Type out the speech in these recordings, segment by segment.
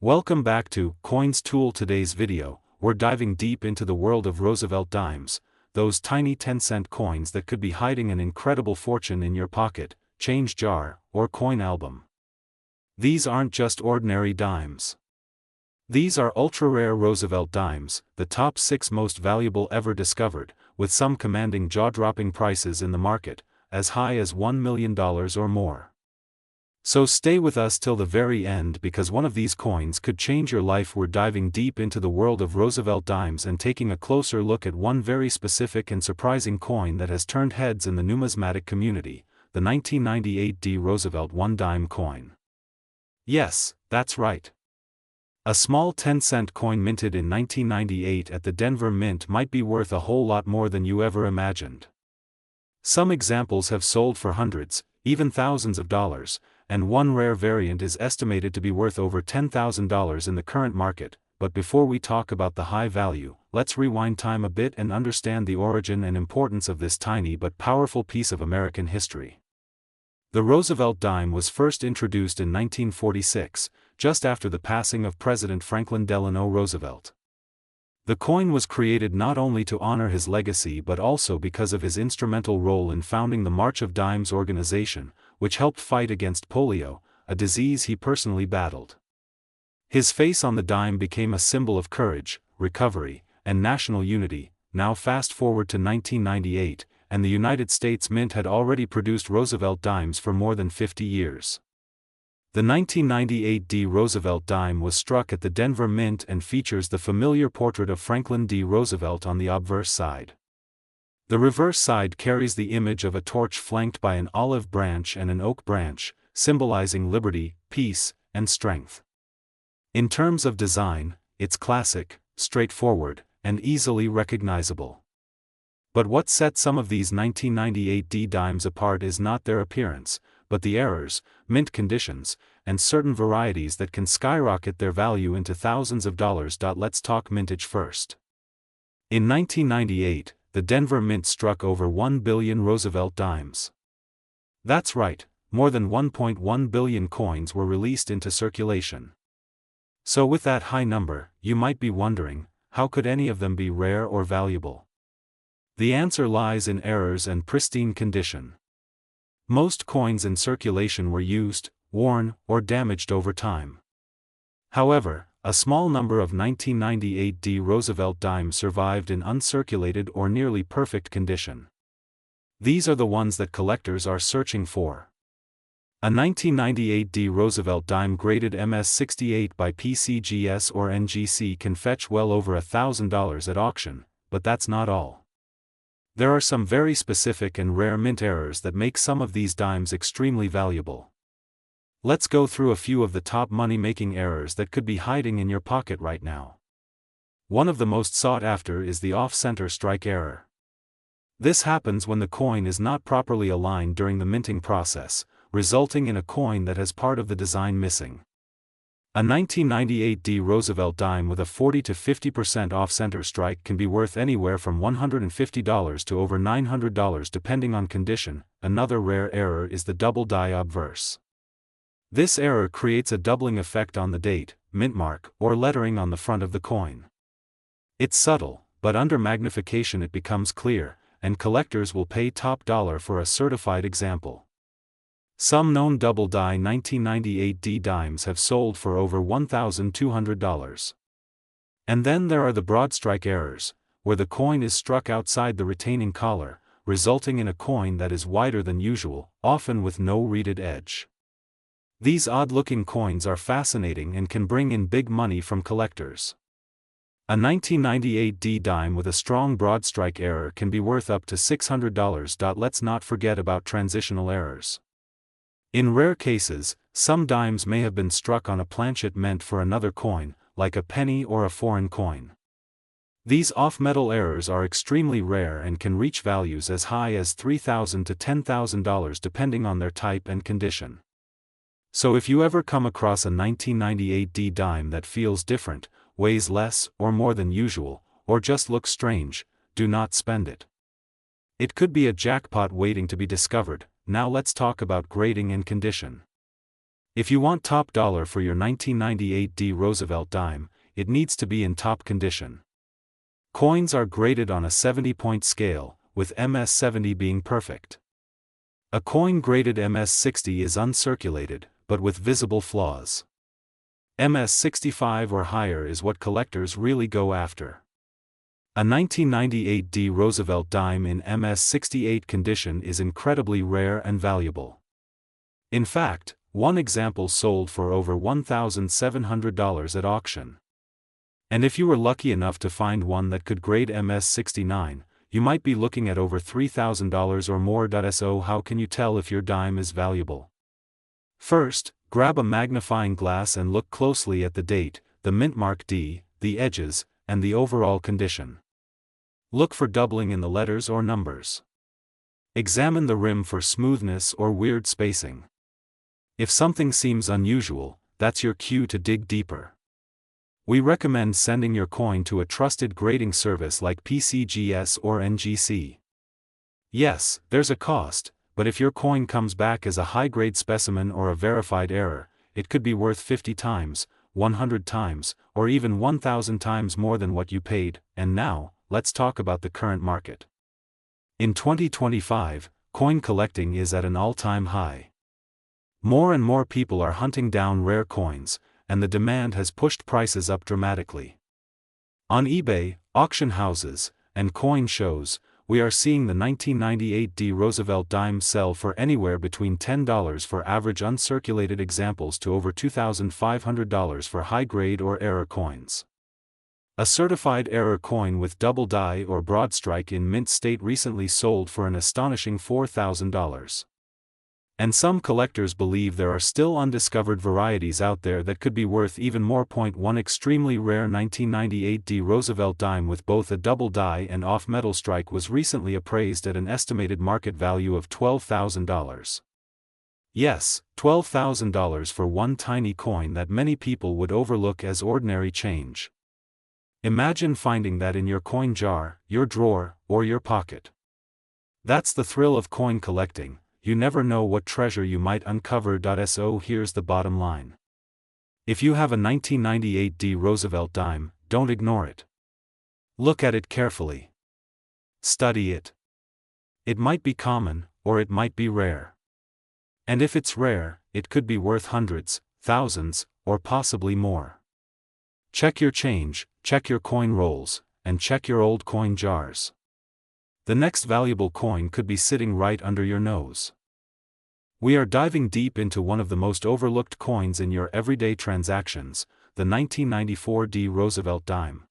Welcome back to Coins Tool. Today's video, we're diving deep into the world of Roosevelt dimes, those tiny 10-cent coins that could be hiding an incredible fortune in your pocket, change jar, or coin album. These aren't just ordinary dimes. These are ultra-rare Roosevelt dimes, the top 6 most valuable ever discovered, with some commanding jaw-dropping prices in the market, as high as $1 million or more. So stay with us till the very end because one of these coins could change your life. We're diving deep into the world of Roosevelt dimes and taking a closer look at one very specific and surprising coin that has turned heads in the numismatic community, the 1998 D Roosevelt 1-dime coin. Yes, that's right. A small 10-cent coin minted in 1998 at the Denver Mint might be worth a whole lot more than you ever imagined. Some examples have sold for hundreds, even thousands of dollars, and one rare variant is estimated to be worth over $10,000 in the current market. But before we talk about the high value, let's rewind time a bit and understand the origin and importance of this tiny but powerful piece of American history. The Roosevelt dime was first introduced in 1946, just after the passing of President Franklin Delano Roosevelt. The coin was created not only to honor his legacy but also because of his instrumental role in founding the March of Dimes organization, which helped fight against polio, a disease he personally battled. His face on the dime became a symbol of courage, recovery, and national unity. Now fast forward to 1998, and the United States Mint had already produced Roosevelt dimes for more than 50 years. The 1998 D Roosevelt dime was struck at the Denver Mint and features the familiar portrait of Franklin D. Roosevelt on the obverse side. The reverse side carries the image of a torch flanked by an olive branch and an oak branch, symbolizing liberty, peace, and strength. In terms of design, it's classic, straightforward, and easily recognizable. But what sets some of these 1998 D dimes apart is not their appearance, but the errors, mint conditions, and certain varieties that can skyrocket their value into thousands of dollars. Let's talk mintage first. In 1998, the Denver Mint struck over 1 billion Roosevelt dimes. That's right, more than 1.1 billion coins were released into circulation. So with that high number, you might be wondering, how could any of them be rare or valuable? The answer lies in errors and pristine condition. Most coins in circulation were used, worn, or damaged over time. However, a small number of 1998 D Roosevelt dimes survived in uncirculated or nearly perfect condition. These are the ones that collectors are searching for. A 1998 D Roosevelt dime graded MS68 by PCGS or NGC can fetch well over $1,000 at auction, but that's not all. There are some very specific and rare mint errors that make some of these dimes extremely valuable. Let's go through a few of the top money-making errors that could be hiding in your pocket right now. One of the most sought after is the off-center strike error. This happens when the coin is not properly aligned during the minting process, resulting in a coin that has part of the design missing. A 1998 D Roosevelt dime with a 40 to 50% off-center strike can be worth anywhere from $150 to over $900 depending on condition. Another rare error is the double die obverse. This error creates a doubling effect on the date, mint mark, or lettering on the front of the coin. It's subtle, but under magnification it becomes clear, and collectors will pay top dollar for a certified example. Some known double die 1998 D dimes have sold for over $1,200. And then there are the broad strike errors, where the coin is struck outside the retaining collar, resulting in a coin that is wider than usual, often with no reeded edge. These odd-looking coins are fascinating and can bring in big money from collectors. A 1998 D dime with a strong broad strike error can be worth up to $600. Let's not forget about transitional errors. In rare cases, some dimes may have been struck on a planchet meant for another coin, like a penny or a foreign coin. These off-metal errors are extremely rare and can reach values as high as $3,000 to $10,000 depending on their type and condition. So if you ever come across a 1998 D dime that feels different, weighs less or more than usual, or just looks strange, do not spend it. It could be a jackpot waiting to be discovered. Now let's talk about grading and condition. If you want top dollar for your 1998 D Roosevelt dime, it needs to be in top condition. Coins are graded on a 70-point scale, with MS-70 being perfect. A coin graded MS-60 is uncirculated, but with visible flaws. MS-65 or higher is what collectors really go after. A 1998 D Roosevelt dime in MS-68 condition is incredibly rare and valuable. In fact, one example sold for over $1,700 at auction. And if you were lucky enough to find one that could grade MS-69, you might be looking at over $3,000 or more. So how can you tell if your dime is valuable? First, grab a magnifying glass and look closely at the date, the mint mark D, the edges, and the overall condition. Look for doubling in the letters or numbers. Examine the rim for smoothness or weird spacing. If something seems unusual, that's your cue to dig deeper. We recommend sending your coin to a trusted grading service like PCGS or NGC. Yes, there's a cost, but if your coin comes back as a high-grade specimen or a verified error, it could be worth 50 times, 100 times, or even 1,000 times more than what you paid. And now, let's talk about the current market. In 2025, coin collecting is at an all-time high. More and more people are hunting down rare coins, and the demand has pushed prices up dramatically. On eBay, auction houses, and coin shows, we are seeing the 1998 D Roosevelt dime sell for anywhere between $10 for average uncirculated examples to over $2,500 for high-grade or error coins. A certified error coin with double die or broad strike in mint state recently sold for an astonishing $4,000. And some collectors believe there are still undiscovered varieties out there that could be worth even more. One extremely rare 1998 D Roosevelt dime with both a double die and off-metal strike was recently appraised at an estimated market value of $12,000. Yes, $12,000 for one tiny coin that many people would overlook as ordinary change. Imagine finding that in your coin jar, your drawer, or your pocket. That's the thrill of coin collecting. You never know what treasure you might uncover. So here's the bottom line. If you have a 1998 D Roosevelt dime, don't ignore it. Look at it carefully. Study it. It might be common, or it might be rare. And if it's rare, it could be worth hundreds, thousands, or possibly more. Check your change, check your coin rolls, and check your old coin jars. The next valuable coin could be sitting right under your nose. We are diving deep into one of the most overlooked coins in your everyday transactions, the 1994 D Roosevelt dime.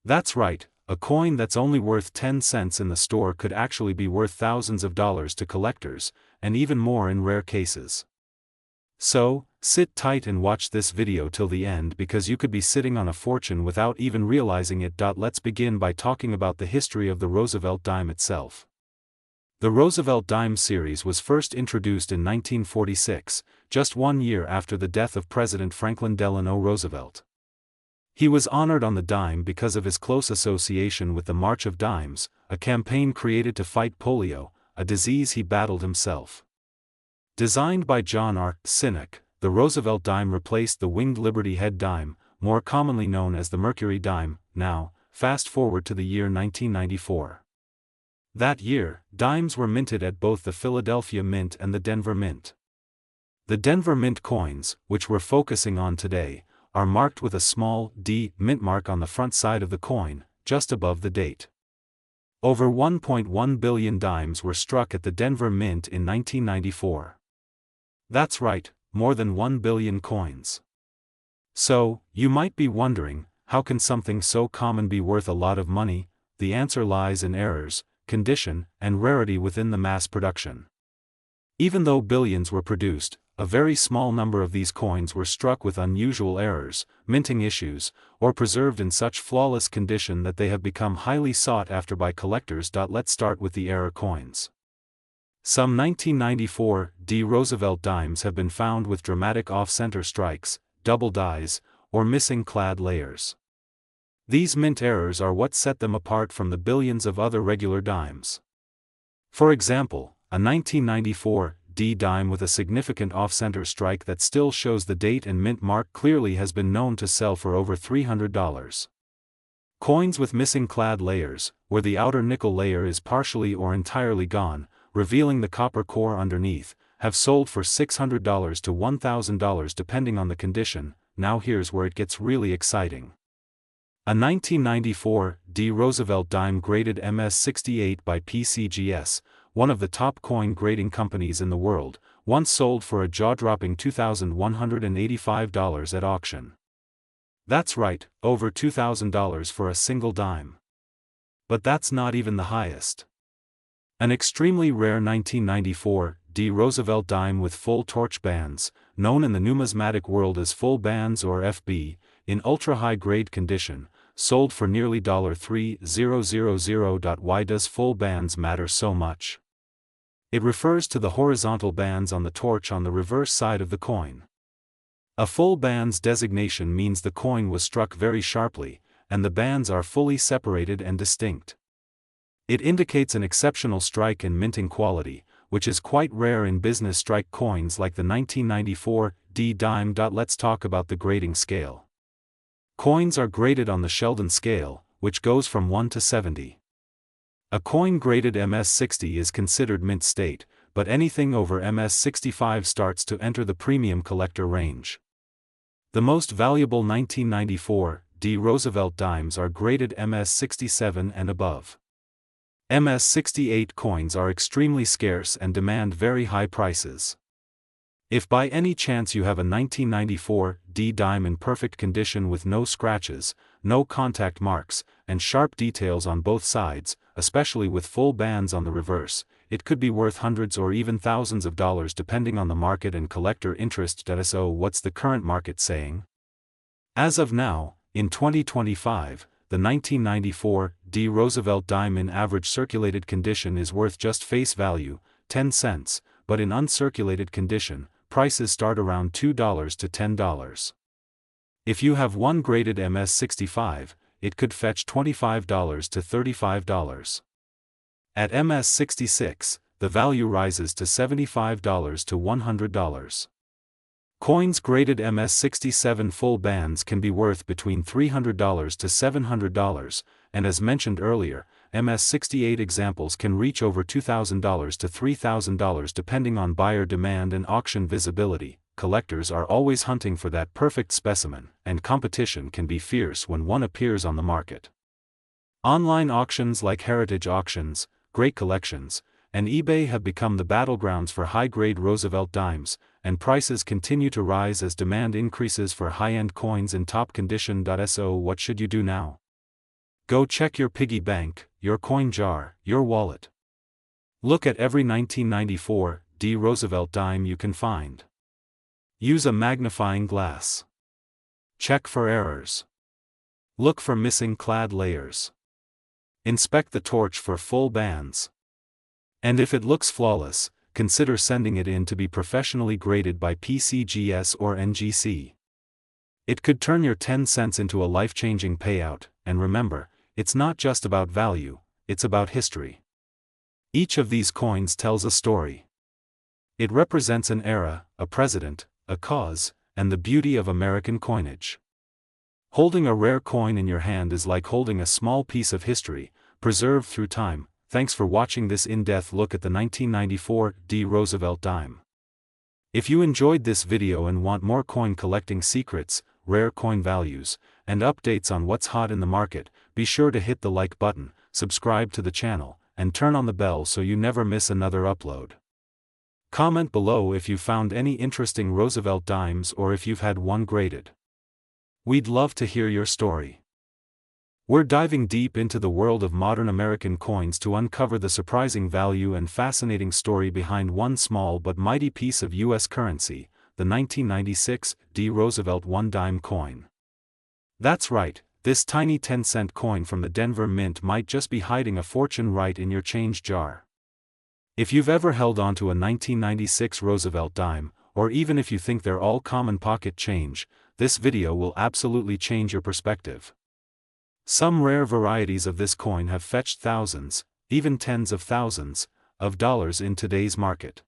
That's right, a coin that's only worth 10 cents in the store could actually be worth thousands of dollars to collectors, and even more in rare cases. So, sit tight and watch this video till the end because you could be sitting on a fortune without even realizing it. Let's begin by talking about the history of the Roosevelt dime itself. The Roosevelt dime series was first introduced in 1946, just 1 year after the death of President Franklin Delano Roosevelt. He was honored on the dime because of his close association with the March of Dimes, a campaign created to fight polio, a disease he battled himself. Designed by John R. Sinek, the Roosevelt dime replaced the winged Liberty Head dime, more commonly known as the Mercury dime. Now, fast forward to the year 1994. That year, dimes were minted at both the Philadelphia Mint and the Denver Mint. The Denver Mint coins, which we're focusing on today, are marked with a small D mint mark on the front side of the coin, just above the date. Over 1.1 billion dimes were struck at the Denver Mint in 1994. That's right, more than 1 billion coins. So, you might be wondering, how can something so common be worth a lot of money? The answer lies in errors, condition, and rarity within the mass production. Even though billions were produced, a very small number of these coins were struck with unusual errors, minting issues, or preserved in such flawless condition that they have become highly sought after by collectors. Let's start with the error coins. Some 1994 D Roosevelt dimes have been found with dramatic off-center strikes, double dies, or missing clad layers. These mint errors are what set them apart from the billions of other regular dimes. For example, a 1994 D dime with a significant off-center strike that still shows the date and mint mark clearly has been known to sell for over $300. Coins with missing clad layers, where the outer nickel layer is partially or entirely gone, revealing the copper core underneath, have sold for $600 to $1,000 depending on the condition. Now here's where it gets really exciting. A 1994 D Roosevelt dime graded MS68 by PCGS, one of the top coin grading companies in the world, once sold for a jaw-dropping $2,185 at auction. That's right, over $2,000 for a single dime. But that's not even the highest. An extremely rare 1994 D Roosevelt dime with full torch bands, known in the numismatic world as full bands or FB, in ultra-high grade condition, sold for nearly $3,000. Why does full bands matter so much? It refers to the horizontal bands on the torch on the reverse side of the coin. A full bands designation means the coin was struck very sharply, and the bands are fully separated and distinct. It indicates an exceptional strike and minting quality, which is quite rare in business strike coins like the 1994 D dime. Let's talk about the grading scale. Coins are graded on the Sheldon scale, which goes from 1 to 70. A coin graded MS60 is considered mint state, but anything over MS65 starts to enter the premium collector range. The most valuable 1994 D Roosevelt dimes are graded MS67 and above. MS68 coins are extremely scarce and demand very high prices. If by any chance you have a 1994 D dime in perfect condition with no scratches, no contact marks, and sharp details on both sides, especially with full bands on the reverse, it could be worth hundreds or even thousands of dollars depending on the market and collector interest. So what's the current market saying? As of now, in 2025, the 1994 D Roosevelt dime in average circulated condition is worth just face value, 10 cents, but in uncirculated condition, prices start around $2 to $10. If you have one graded MS65, it could fetch $25 to $35. At MS66, the value rises to $75 to $100. Coins graded MS67 full bands can be worth between $300 to $700, and as mentioned earlier, MS68 examples can reach over $2,000 to $3,000 depending on buyer demand and auction visibility. Collectors are always hunting for that perfect specimen, and competition can be fierce when one appears on the market. Online auctions like Heritage Auctions, Great Collections, and eBay have become the battlegrounds for high-grade Roosevelt dimes, and prices continue to rise as demand increases for high-end coins in top condition. So what should you do now? Go check your piggy bank, your coin jar, your wallet. Look at every 1994 D Roosevelt dime you can find. Use a magnifying glass. Check for errors. Look for missing clad layers. Inspect the torch for full bands. And if it looks flawless, consider sending it in to be professionally graded by PCGS or NGC. It could turn your 10 cents into a life-changing payout, and remember, it's not just about value, it's about history. Each of these coins tells a story. It represents an era, a president, a cause, and the beauty of American coinage. Holding a rare coin in your hand is like holding a small piece of history, preserved through time. Thanks for watching this in-depth look at the 1994 D Roosevelt dime. If you enjoyed this video and want more coin collecting secrets, rare coin values, and updates on what's hot in the market, be sure to hit the like button, subscribe to the channel, and turn on the bell so you never miss another upload. Comment below if you found any interesting Roosevelt dimes or if you've had one graded. We'd love to hear your story. We're diving deep into the world of modern American coins to uncover the surprising value and fascinating story behind one small but mighty piece of U.S. currency, the 1996 D Roosevelt one-dime coin. That's right, this tiny 10-cent coin from the Denver Mint might just be hiding a fortune right in your change jar. If you've ever held onto a 1996 Roosevelt dime, or even if you think they're all common pocket change, this video will absolutely change your perspective. Some rare varieties of this coin have fetched thousands, even tens of thousands, of dollars in today's market.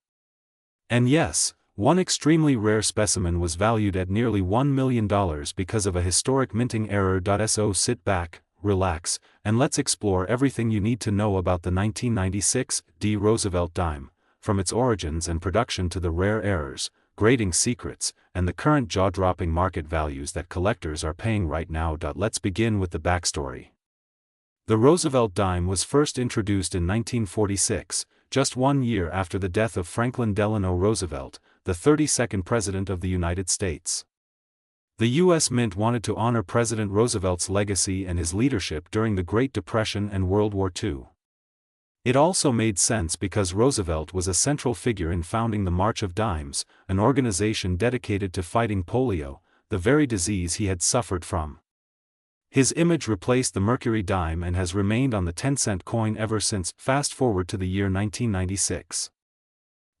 And yes, one extremely rare specimen was valued at nearly $1 million because of a historic minting error. So sit back, relax, and let's explore everything you need to know about the 1996 D. Roosevelt dime, from its origins and production to the rare errors, grading secrets, and the current jaw-dropping market values that collectors are paying right now. Let's begin with the backstory. The Roosevelt dime was first introduced in 1946, just 1 year after the death of Franklin Delano Roosevelt, the 32nd President of the United States. The U.S. Mint wanted to honor President Roosevelt's legacy and his leadership during the Great Depression and World War II. It also made sense because Roosevelt was a central figure in founding the March of Dimes, an organization dedicated to fighting polio, the very disease he had suffered from. His image replaced the mercury dime and has remained on the 10-cent coin ever since. Fast forward to the year 1996.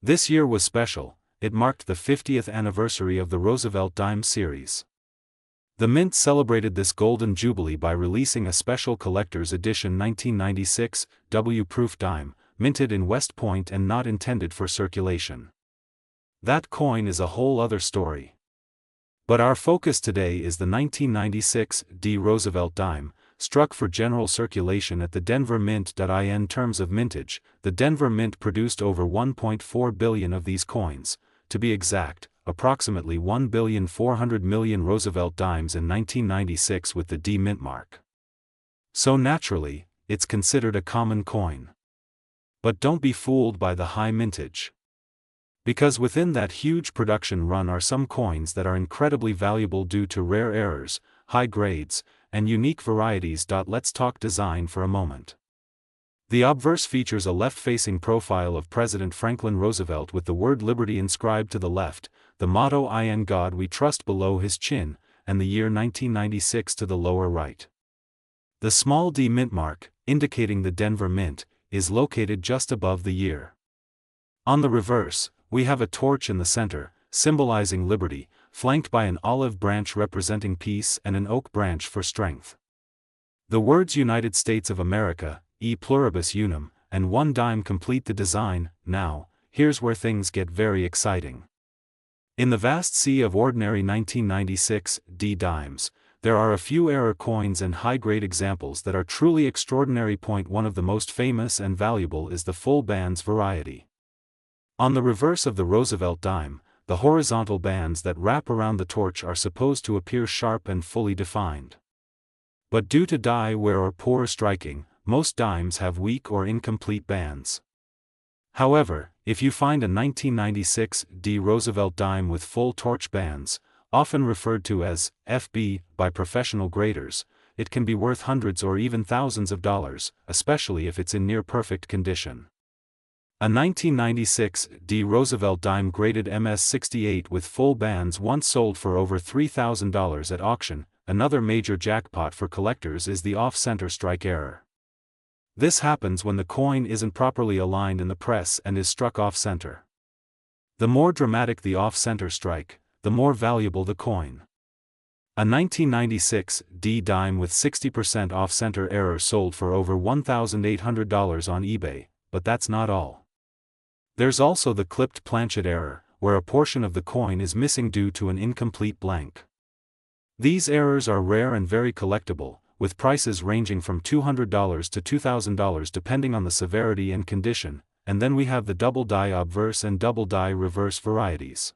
This year was special. It marked the 50th anniversary of the Roosevelt dime series. The Mint celebrated this golden jubilee by releasing a special collector's edition 1996 W-proof dime, minted in West Point and not intended for circulation. That coin is a whole other story. But our focus today is the 1996 D. Roosevelt dime, struck for general circulation at the Denver Mint. In terms of mintage, the Denver Mint produced over 1.4 billion of these coins, to be exact, approximately 1,400,000,000 Roosevelt dimes in 1996 with the D mint mark. So naturally, it's considered a common coin. But don't be fooled by the high mintage. Because within that huge production run are some coins that are incredibly valuable due to rare errors, high grades, and unique varieties. Let's talk design for a moment. The obverse features a left-facing profile of President Franklin Roosevelt with the word Liberty inscribed to the left, the motto "In God We Trust" below his chin, and the year 1996 to the lower right. The small D mint mark, indicating the Denver Mint, is located just above the year. On the reverse, we have a torch in the center, symbolizing liberty, flanked by an olive branch representing peace and an oak branch for strength. The words United States of America, E pluribus unum, and one dime complete the design. Now, here's where things get very exciting. In the vast sea of ordinary 1996 D dimes, there are a few error coins and high-grade examples that are truly extraordinary. One of the most famous and valuable is the full bands variety. On the reverse of the Roosevelt dime, the horizontal bands that wrap around the torch are supposed to appear sharp and fully defined. But due to die wear or poor striking, most dimes have weak or incomplete bands. However, if you find a 1996 D. Roosevelt dime with full torch bands, often referred to as FB by professional graders, it can be worth hundreds or even thousands of dollars, especially if it's in near-perfect condition. A 1996 D. Roosevelt dime graded MS-68 with full bands once sold for over $3,000 at auction. Another major jackpot for collectors is the off-center strike error. This happens when the coin isn't properly aligned in the press and is struck off-center. The more dramatic the off-center strike, the more valuable the coin. A 1996 D dime with 60% off-center error sold for over $1,800 on eBay, but that's not all. There's also the clipped planchet error, where a portion of the coin is missing due to an incomplete blank. These errors are rare and very collectible, with prices ranging from $200 to $2,000 depending on the severity and condition, and then we have the double die obverse and double die reverse varieties.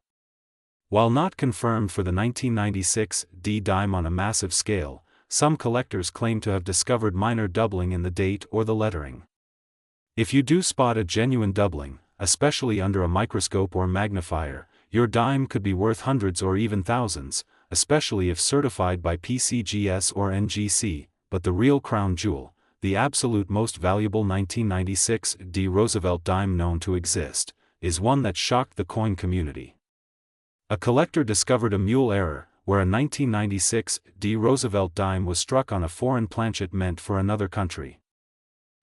While not confirmed for the 1996 D dime on a massive scale, some collectors claim to have discovered minor doubling in the date or the lettering. If you do spot a genuine doubling, especially under a microscope or magnifier, your dime could be worth hundreds or even thousands, especially if certified by PCGS or NGC, but the real crown jewel, the absolute most valuable 1996 D. Roosevelt dime known to exist, is one that shocked the coin community. A collector discovered a mule error, where a 1996 D. Roosevelt dime was struck on a foreign planchet meant for another country.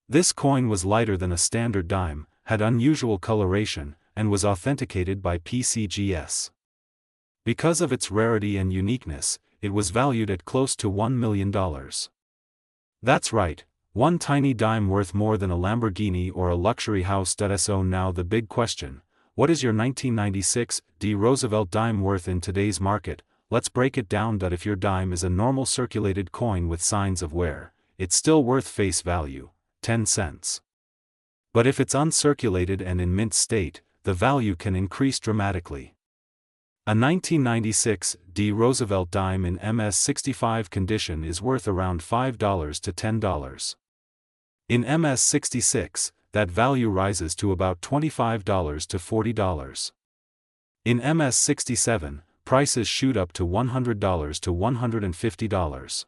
This coin was lighter than a standard dime, had unusual coloration, and was authenticated by PCGS. Because of its rarity and uniqueness, it was valued at close to $1 million. That's right, one tiny dime worth more than a Lamborghini or a luxury house. So now the big question, What is your 1996 D. Roosevelt dime worth in today's market? Let's break it down. If your dime is a normal circulated coin with signs of wear, it's still worth face value, 10 cents. But if it's uncirculated and in mint state, the value can increase dramatically. A 1996 D. Roosevelt dime in MS-65 condition is worth around $5 to $10. In MS-66, that value rises to about $25 to $40. In MS-67, prices shoot up to $100 to $150.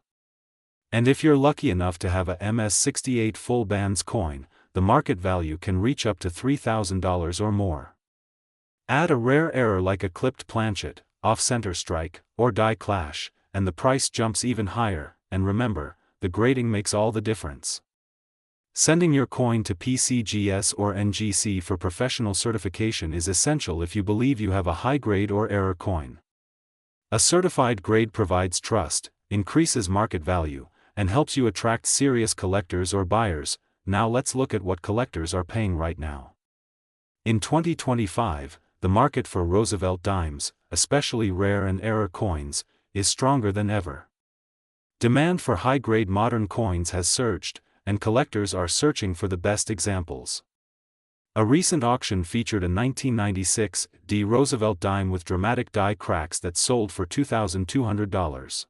And if you're lucky enough to have a MS-68 full bands coin, the market value can reach up to $3,000 or more. Add a rare error like a clipped planchet, off-center strike, or die clash, and the price jumps even higher. And remember, the grading makes all the difference. Sending your coin to PCGS or NGC for professional certification is essential if you believe you have a high-grade or error coin. A certified grade provides trust, increases market value, and helps you attract serious collectors or buyers. Now let's look at what collectors are paying right now. In 2025, the market for Roosevelt dimes, especially rare and error coins, is stronger than ever. Demand for high-grade modern coins has surged, and collectors are searching for the best examples. A recent auction featured a 1996 D. Roosevelt dime with dramatic die cracks that sold for $2,200.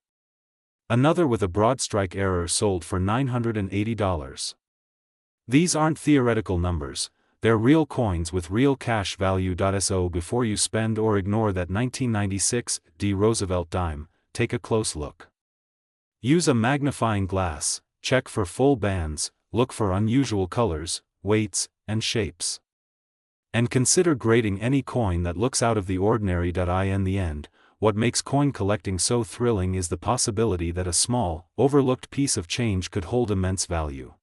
Another with a broad strike error sold for $980. These aren't theoretical numbers, they're real coins with real cash value. So before you spend or ignore that 1996 D. Roosevelt dime, take a close look. Use a magnifying glass, check for full bands, look for unusual colors, weights, and shapes. And consider grading any coin that looks out of the ordinary. In the end, what makes coin collecting so thrilling is the possibility that a small, overlooked piece of change could hold immense value.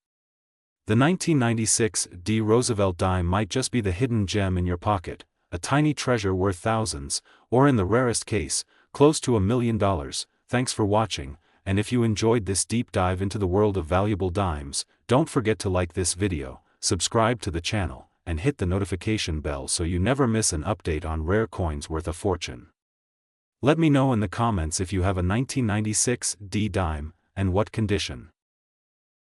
The 1996 D. Roosevelt dime might just be the hidden gem in your pocket, a tiny treasure worth thousands, or in the rarest case, close to $1 million. Thanks for watching, and if you enjoyed this deep dive into the world of valuable dimes, don't forget to like this video, subscribe to the channel, and hit the notification bell so you never miss an update on rare coins worth a fortune. Let me know in the comments if you have a 1996 D dime, and what condition.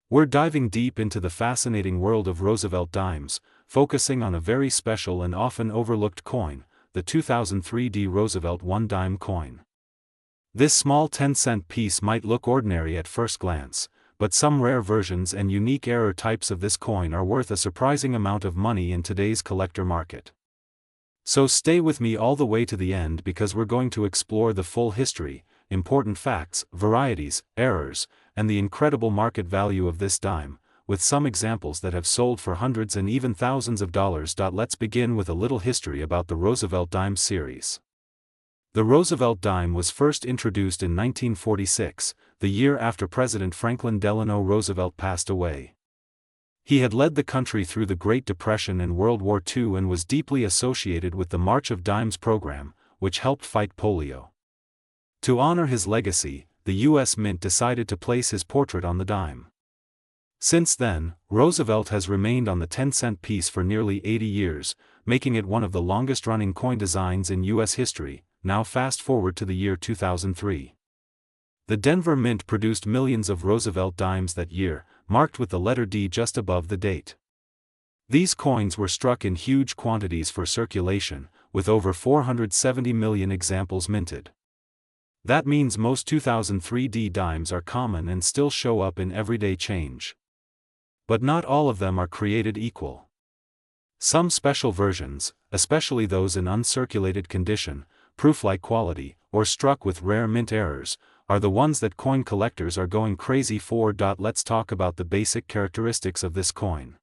We're diving deep into the fascinating world of Roosevelt dimes, focusing on a very special and often overlooked coin, the 2003 D. Roosevelt 1 dime coin. This small 10-cent piece might look ordinary at first glance, but some rare versions and unique error types of this coin are worth a surprising amount of money in today's collector market. So stay with me all the way to the end because we're going to explore the full history, important facts, varieties, errors, and the incredible market value of this dime, with some examples that have sold for hundreds and even thousands of dollars. Let's begin with a little history about the Roosevelt dime series. The Roosevelt dime was first introduced in 1946, the year after President Franklin Delano Roosevelt passed away. He had led the country through the Great Depression and World War II and was deeply associated with the March of Dimes program, which helped fight polio. To honor his legacy, the U.S. Mint decided to place his portrait on the dime. Since then, Roosevelt has remained on the 10-cent piece for nearly 80 years, making it one of the longest-running coin designs in U.S. history. Now fast forward to the year 2003. The Denver Mint produced millions of Roosevelt dimes that year, marked with the letter D just above the date. These coins were struck in huge quantities for circulation, with over 470 million examples minted. That means most 2003 D dimes are common and still show up in everyday change. But not all of them are created equal. Some special versions, especially those in uncirculated condition, proof-like quality, or struck with rare mint errors, are the ones that coin collectors are going crazy for. Let's talk about the basic characteristics of this coin.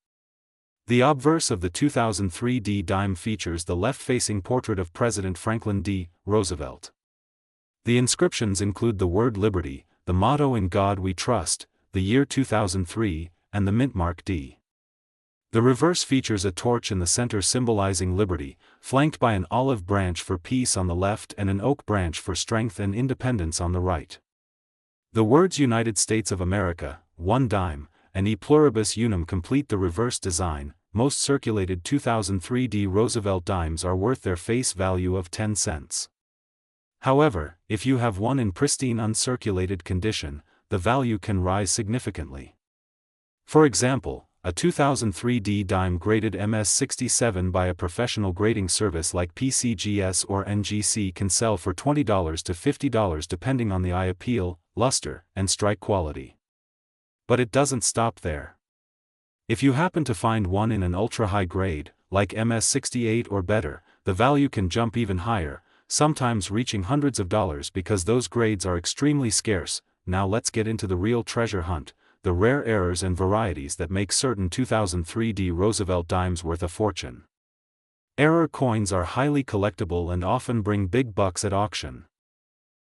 The obverse of the 2003 D dime features the left-facing portrait of President Franklin D. Roosevelt. The inscriptions include the word Liberty, the motto In God We Trust, the year 2003, and the mint mark D. The reverse features a torch in the center symbolizing liberty, flanked by an olive branch for peace on the left and an oak branch for strength and independence on the right. The words United States of America, 1 dime, and E pluribus unum complete the reverse design, most circulated 2003D Roosevelt dimes are worth their face value of 10 cents. However, if you have one in pristine uncirculated condition, the value can rise significantly. For example, a 2003D dime graded MS67 by a professional grading service like PCGS or NGC can sell for $20 to $50 depending on the eye appeal, luster, and strike quality. But it doesn't stop there. If you happen to find one in an ultra-high grade, like MS68 or better, the value can jump even higher, sometimes reaching hundreds of dollars because those grades are extremely scarce. Now let's get into the real treasure hunt, the rare errors and varieties that make certain 2003D Roosevelt dimes worth a fortune. Error coins are highly collectible and often bring big bucks at auction.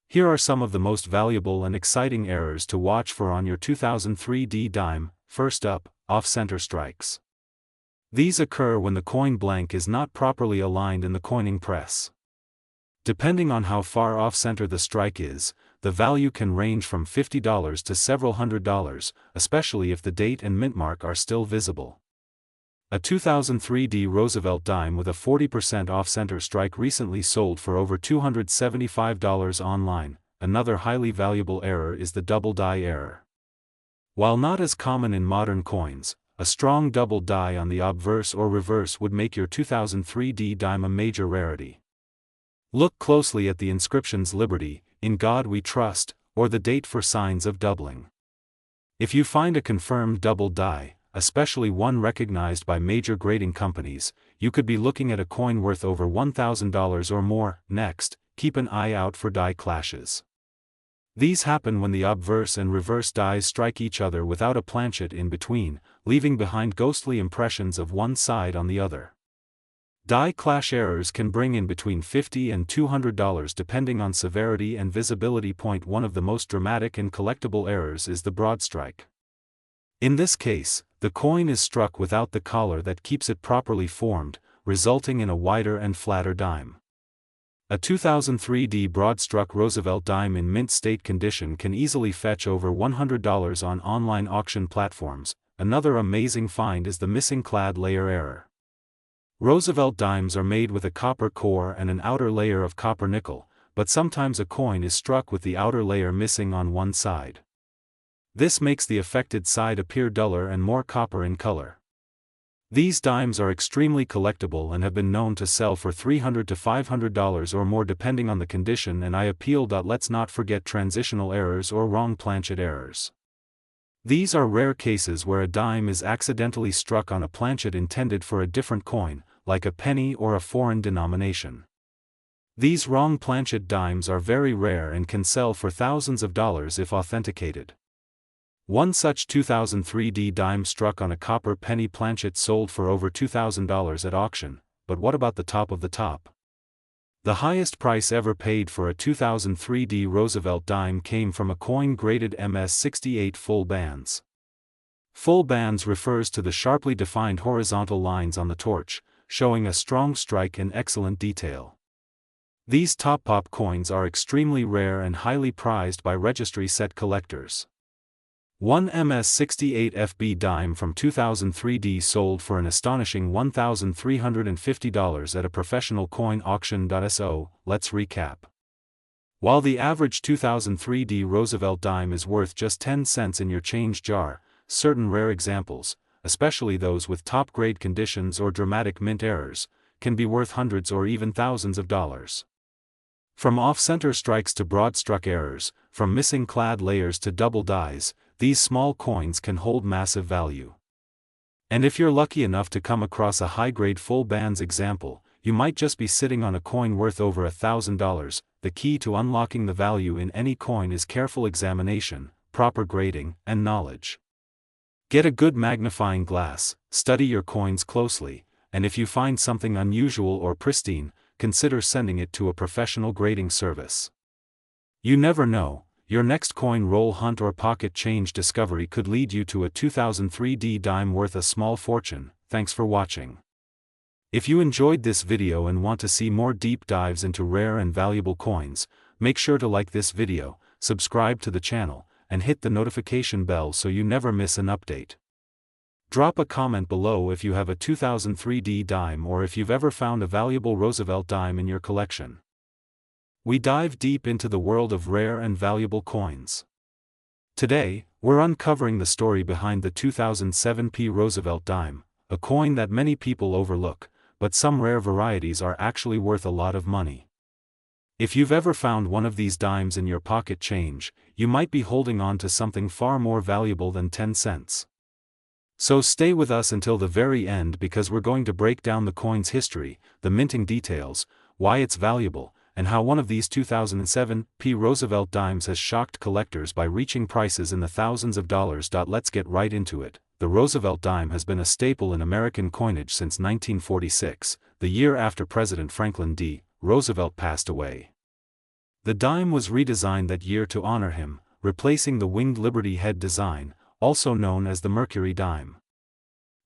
Here are some of the most valuable and exciting errors to watch for on your 2003D dime. First up, off-center strikes. These occur when the coin blank is not properly aligned in the coining press. Depending on how far off-center the strike is, the value can range from $50 to several $100s, especially if the date and mint mark are still visible. A 2003D Roosevelt dime with a 40% off-center strike recently sold for over $275 online. Another highly valuable error is the double die error. While not as common in modern coins, a strong double die on the obverse or reverse would make your 2003D dime a major rarity. Look closely at the inscriptions "Liberty, in God We Trust," or the date for signs of doubling. If you find a confirmed double die, especially one recognized by major grading companies, you could be looking at a coin worth over $1,000 or more. Next, keep an eye out for die clashes. These happen when the obverse and reverse dies strike each other without a planchet in between, leaving behind ghostly impressions of one side on the other. Die clash errors can bring in between $50 and $200 depending on severity and visibility. One of the most dramatic and collectible errors is the broad strike. In this case, the coin is struck without the collar that keeps it properly formed, resulting in a wider and flatter dime. A 2003D broad-struck Roosevelt dime in mint state condition can easily fetch over $100 on online auction platforms. Another amazing find is the missing clad layer error. Roosevelt dimes are made with a copper core and an outer layer of copper nickel, but sometimes a coin is struck with the outer layer missing on one side. This makes the affected side appear duller and more copper in color. These dimes are extremely collectible and have been known to sell for $300 to $500 or more depending on the condition and eye appeal. Let's not forget transitional errors or wrong planchet errors. These are rare cases where a dime is accidentally struck on a planchet intended for a different coin, like a penny or a foreign denomination. These wrong planchet dimes are very rare and can sell for thousands of dollars if authenticated. One such 2003D dime struck on a copper penny planchet sold for over $2,000 at auction. But what about the top of the top? The highest price ever paid for a 2003D Roosevelt dime came from a coin graded MS68 full bands. Full bands refers to the sharply defined horizontal lines on the torch, showing a strong strike and excellent detail. These top pop coins are extremely rare and highly prized by registry set collectors. One MS68 FB dime from 2003D sold for an astonishing $1,350 at a professional coin auction. So, let's recap. While the average 2003D Roosevelt dime is worth just 10 cents in your change jar, certain rare examples, especially those with top-grade conditions or dramatic mint errors, can be worth hundreds or even thousands of dollars. From off-center strikes to broad-struck errors, from missing clad layers to double dies, these small coins can hold massive value. And if you're lucky enough to come across a high-grade full bands example, you might just be sitting on a coin worth over $1,000. The key to unlocking the value in any coin is careful examination, proper grading, and knowledge. Get a good magnifying glass, study your coins closely, and if you find something unusual or pristine, consider sending it to a professional grading service. You never know. Your next coin roll hunt or pocket change discovery could lead you to a 2003D dime worth a small fortune. Thanks for watching. If you enjoyed this video and want to see more deep dives into rare and valuable coins, make sure to like this video, subscribe to the channel, and hit the notification bell so you never miss an update. Drop a comment below if you have a 2003 dime or if you've ever found a valuable Roosevelt dime in your collection. We dive deep into the world of rare and valuable coins. Today, we're uncovering the story behind the 2007 Roosevelt dime, a coin that many people overlook, but some rare varieties are actually worth a lot of money. If you've ever found one of these dimes in your pocket change, you might be holding on to something far more valuable than 10 cents. So stay with us until the very end because we're going to break down the coin's history, the minting details, why it's valuable, and how one of these 2007 Roosevelt dimes has shocked collectors by reaching prices in the thousands of dollars. Let's get right into it. The Roosevelt dime has been a staple in American coinage since 1946, the year after President Franklin D. Roosevelt passed away. The dime was redesigned that year to honor him, replacing the winged Liberty head design, also known as the Mercury dime.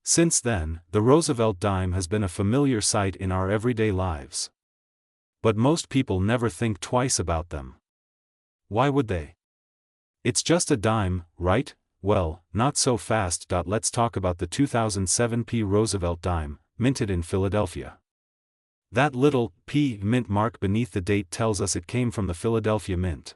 Since then, the Roosevelt dime has been a familiar sight in our everyday lives. But most people never think twice about them. Why would they? It's just a dime, right? Well, not so fast. Let's talk about the 2007 Roosevelt dime, minted in Philadelphia. That little P mint mark beneath the date tells us it came from the Philadelphia Mint.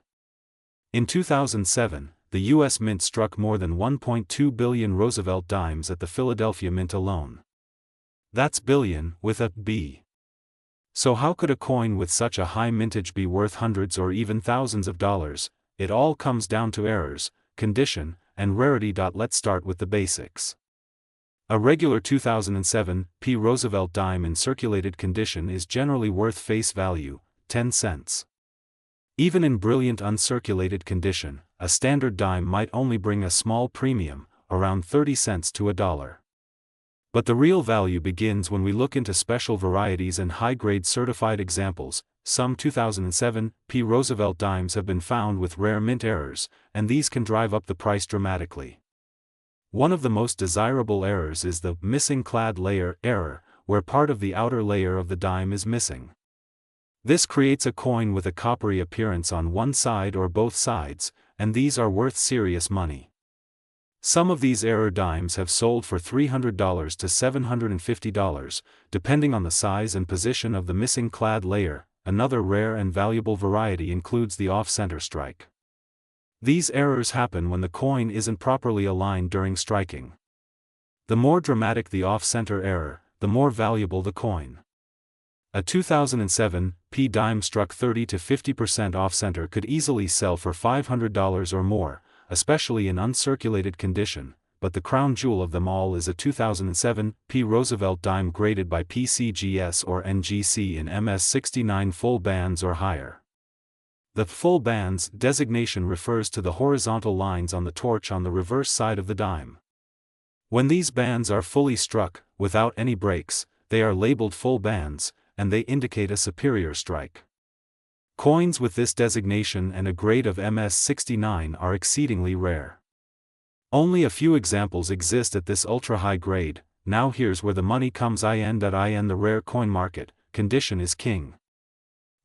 In 2007, the U.S. Mint struck more than 1.2 billion Roosevelt dimes at the Philadelphia Mint alone. That's billion, with a B. So how could a coin with such a high mintage be worth hundreds or even thousands of dollars? It all comes down to errors, condition, and rarity. Let's start with the basics. A regular 2007 Roosevelt dime in circulated condition is generally worth face value, 10 cents. Even in brilliant uncirculated condition, a standard dime might only bring a small premium, around 30 cents to $1. But the real value begins when we look into special varieties and high-grade certified examples. Some 2007 Roosevelt dimes have been found with rare mint errors, and these can drive up the price dramatically. One of the most desirable errors is the missing clad layer error, where part of the outer layer of the dime is missing. This creates a coin with a coppery appearance on one side or both sides, and these are worth serious money. Some of these error dimes have sold for $300 to $750, depending on the size and position of the missing clad layer. Another rare and valuable variety includes the off-center strike. These errors happen when the coin isn't properly aligned during striking. The more dramatic the off-center error, the more valuable the coin. A 2007 dime struck 30 to 50% off-center could easily sell for $500 or more, especially in uncirculated condition, but the crown jewel of them all is a 2007 Roosevelt dime graded by PCGS or NGC in MS69 full bands or higher. The full bands designation refers to the horizontal lines on the torch on the reverse side of the dime. When these bands are fully struck, without any breaks, they are labeled full bands, and they indicate a superior strike. Coins with this designation and a grade of MS69 are exceedingly rare. Only a few examples exist at this ultra-high grade. Now here's where the money comes in. The rare coin market, condition is king.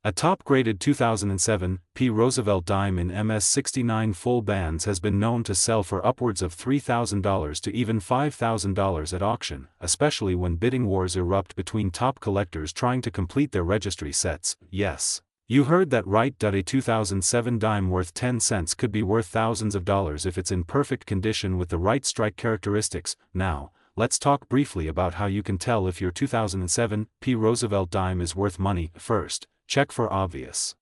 A top-graded 2007 Roosevelt dime in MS69 full bands has been known to sell for upwards of $3,000 to even $5,000 at auction, especially when bidding wars erupt between top collectors trying to complete their registry sets. Yes, you heard that right. A 2007 dime worth 10 cents could be worth thousands of dollars if it's in perfect condition with the right strike characteristics. Now, let's talk briefly about how you can tell if your 2007 Roosevelt dime is worth money. First, check for obvious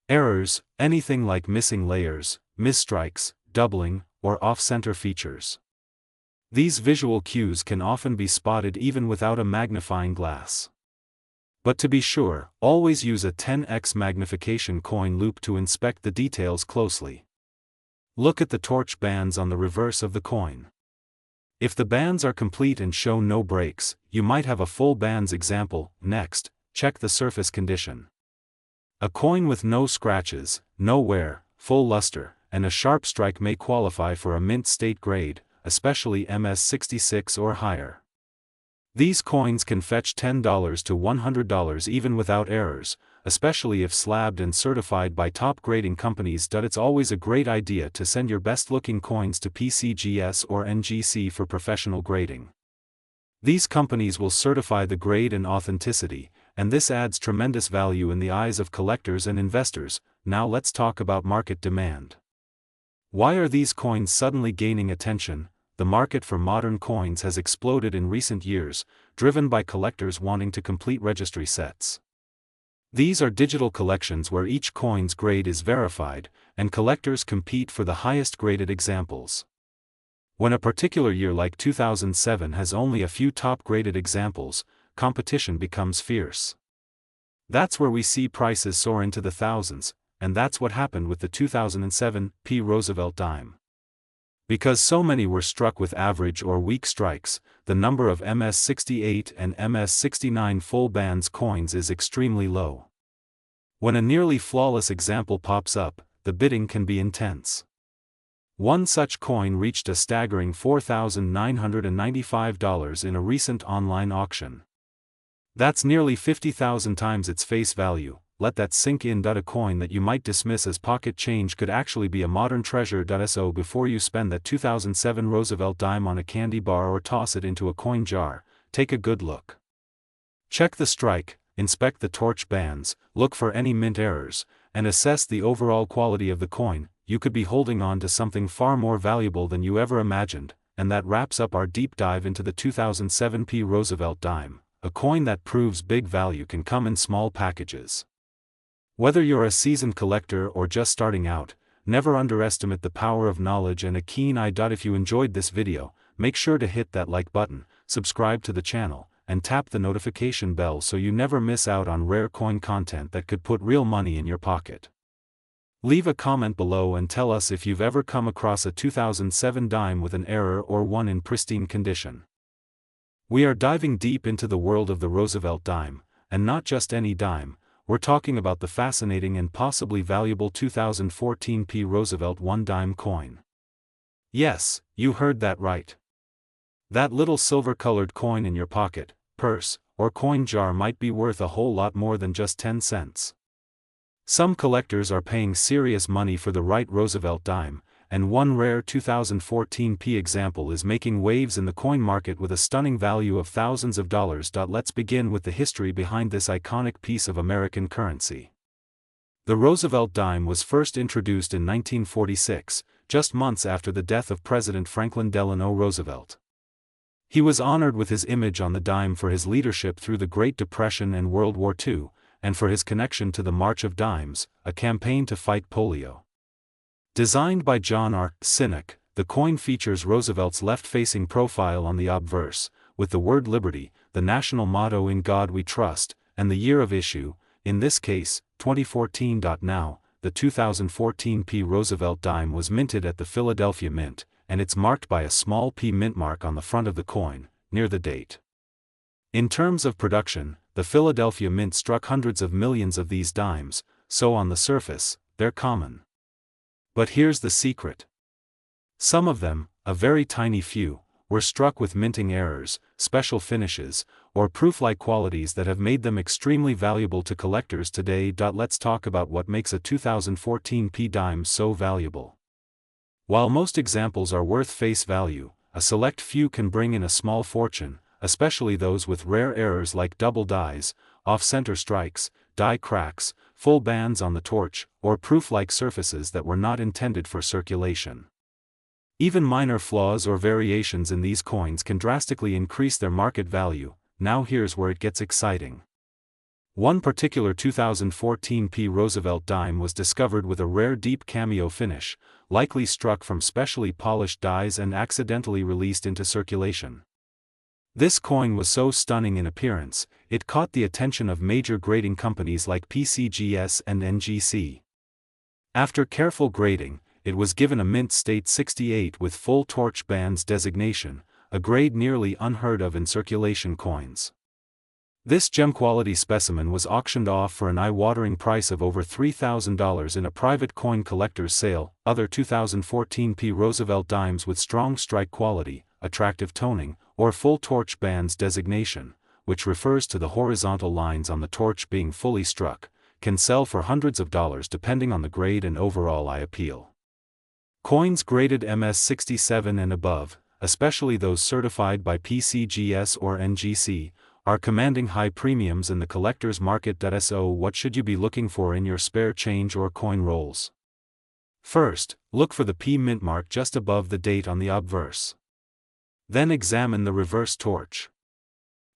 errors, anything like missing layers, misstrikes, doubling, or off-center features. These visual cues can often be spotted even without a magnifying glass. But to be sure, always use a 10x magnification coin loupe to inspect the details closely. Look at the torch bands on the reverse of the coin. If the bands are complete and show no breaks, you might have a full bands example. Next, check the surface condition. A coin with no scratches, no wear, full luster, and a sharp strike may qualify for a mint state grade, especially MS66 or higher. These coins can fetch $10 to $100 even without errors, especially if slabbed and certified by top grading companies. It's always a great idea to send your best-looking coins to PCGS or NGC for professional grading. These companies will certify the grade and authenticity, and this adds tremendous value in the eyes of collectors and investors. Now let's talk about market demand. Why are these coins suddenly gaining attention? The market for modern coins has exploded in recent years, driven by collectors wanting to complete registry sets. These are digital collections where each coin's grade is verified, and collectors compete for the highest graded examples. When a particular year like 2007 has only a few top-graded examples, competition becomes fierce. That's where we see prices soar into the thousands, and that's what happened with the 2007 P. Roosevelt dime. Because so many were struck with average or weak strikes, the number of MS-68 and MS-69 full bands coins is extremely low. When a nearly flawless example pops up, the bidding can be intense. One such coin reached a staggering $4,995 in a recent online auction. That's nearly 50,000 times its face value. Let that sink in. A coin that you might dismiss as pocket change could actually be a modern treasure. So before you spend that 2007 Roosevelt dime on a candy bar or toss it into a coin jar, take a good look. Check the strike, inspect the torch bands, look for any mint errors, and assess the overall quality of the coin. You could be holding on to something far more valuable than you ever imagined. And that wraps up our deep dive into the 2007 P. Roosevelt dime, a coin that proves big value can come in small packages. Whether you're a seasoned collector or just starting out, never underestimate the power of knowledge and a keen eye. If you enjoyed this video, make sure to hit that like button, subscribe to the channel, and tap the notification bell so you never miss out on rare coin content that could put real money in your pocket. Leave a comment below and tell us if you've ever come across a 2007 dime with an error or one in pristine condition. We are diving deep into the world of the Roosevelt dime, and not just any dime. We're talking about the fascinating and possibly valuable 2014 P. Roosevelt 1 dime coin. Yes, you heard that right. That little silver-colored coin in your pocket, purse, or coin jar might be worth a whole lot more than just 10 cents. Some collectors are paying serious money for the right Roosevelt dime, and one rare 2014 P example is making waves in the coin market with a stunning value of thousands of dollars. Let's begin with the history behind this iconic piece of American currency. The Roosevelt dime was first introduced in 1946, just months after the death of President Franklin Delano Roosevelt. He was honored with his image on the dime for his leadership through the Great Depression and World War II, and for his connection to the March of Dimes, a campaign to fight polio. Designed by John R. Sinek, the coin features Roosevelt's left-facing profile on the obverse, with the word Liberty, the national motto In God We Trust, and the year of issue, in this case, 2014. Now, the 2014 P. Roosevelt dime was minted at the Philadelphia Mint, and it's marked by a small P mint mark on the front of the coin, near the date. In terms of production, the Philadelphia Mint struck hundreds of millions of these dimes, so on the surface, they're common. But here's the secret. Some of them, a very tiny few, were struck with minting errors, special finishes, or proof-like qualities that have made them extremely valuable to collectors today. Let's talk about what makes a 2014 P dime so valuable. While most examples are worth face value, a select few can bring in a small fortune, especially those with rare errors like double dies, off-center strikes, die cracks, full bands on the torch, or proof-like surfaces that were not intended for circulation. Even minor flaws or variations in these coins can drastically increase their market value. Now here's where it gets exciting. One particular 2014 P. Roosevelt dime was discovered with a rare deep cameo finish, likely struck from specially polished dies and accidentally released into circulation. This coin was so stunning in appearance, it caught the attention of major grading companies like PCGS and NGC. After careful grading, it was given a Mint State 68 with full torch bands designation, a grade nearly unheard of in circulation coins. This gem-quality specimen was auctioned off for an eye-watering price of over $3,000 in a private coin collector's sale. Other 2014 P. Roosevelt dimes with strong strike quality, attractive toning, or full torch bands designation, which refers to the horizontal lines on the torch being fully struck, can sell for hundreds of dollars depending on the grade and overall eye appeal. Coins graded MS67 and above, especially those certified by PCGS or NGC, are commanding high premiums in the collector's market. So what should you be looking for in your spare change or coin rolls? First, look for the P mint mark just above the date on the obverse. Then examine the reverse torch.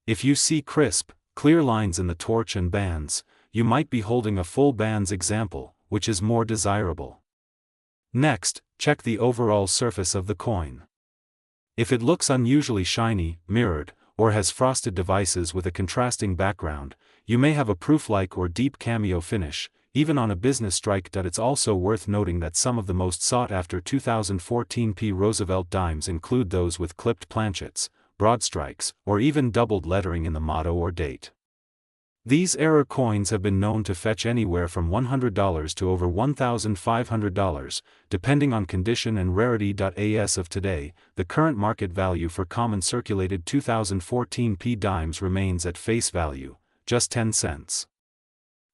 If you see crisp, clear lines in the torch and bands, you might be holding a full bands example, which is more desirable. Next, check the overall surface of the coin. If it looks unusually shiny, mirrored, or has frosted devices with a contrasting background, you may have a proof-like or deep cameo finish, even on a business strike. It's also worth noting that some of the most sought-after 2014 P. Roosevelt dimes include those with clipped planchets, broad strikes, or even doubled lettering in the motto or date. These error coins have been known to fetch anywhere from $100 to over $1,500, depending on condition and rarity. As of today, the current market value for common circulated 2014 P dimes remains at face value, just 10 cents.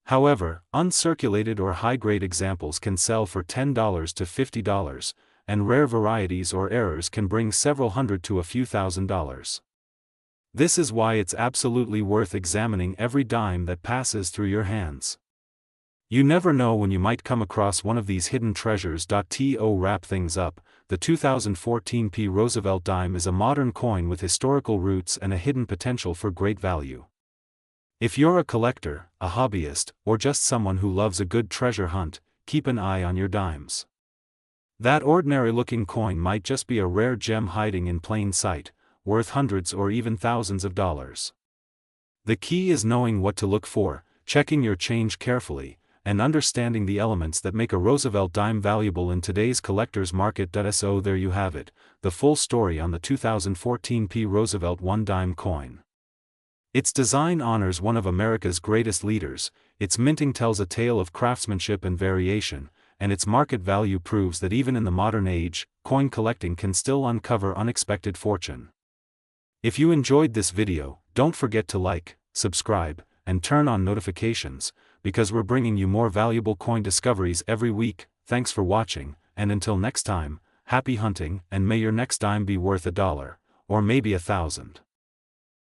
However, uncirculated or high-grade examples can sell for $10 to $50, and rare varieties or errors can bring several hundred to a few $1,000s. This is why it's absolutely worth examining every dime that passes through your hands. You never know when you might come across one of these hidden treasures. To wrap things up, the 2014 P. Roosevelt dime is a modern coin with historical roots and a hidden potential for great value. If you're a collector, a hobbyist, or just someone who loves a good treasure hunt, keep an eye on your dimes. That ordinary-looking coin might just be a rare gem hiding in plain sight, worth hundreds or even thousands of dollars. The key is knowing what to look for, checking your change carefully, and understanding the elements that make a Roosevelt dime valuable in today's collector's market. So there you have it, the full story on the 2014 P. Roosevelt 1 dime coin. Its design honors one of America's greatest leaders, its minting tells a tale of craftsmanship and variation, and its market value proves that even in the modern age, coin collecting can still uncover unexpected fortune. If you enjoyed this video, don't forget to like, subscribe, and turn on notifications, because we're bringing you more valuable coin discoveries every week. Thanks for watching, and until next time, happy hunting, and may your next dime be worth $1, or maybe 1,000.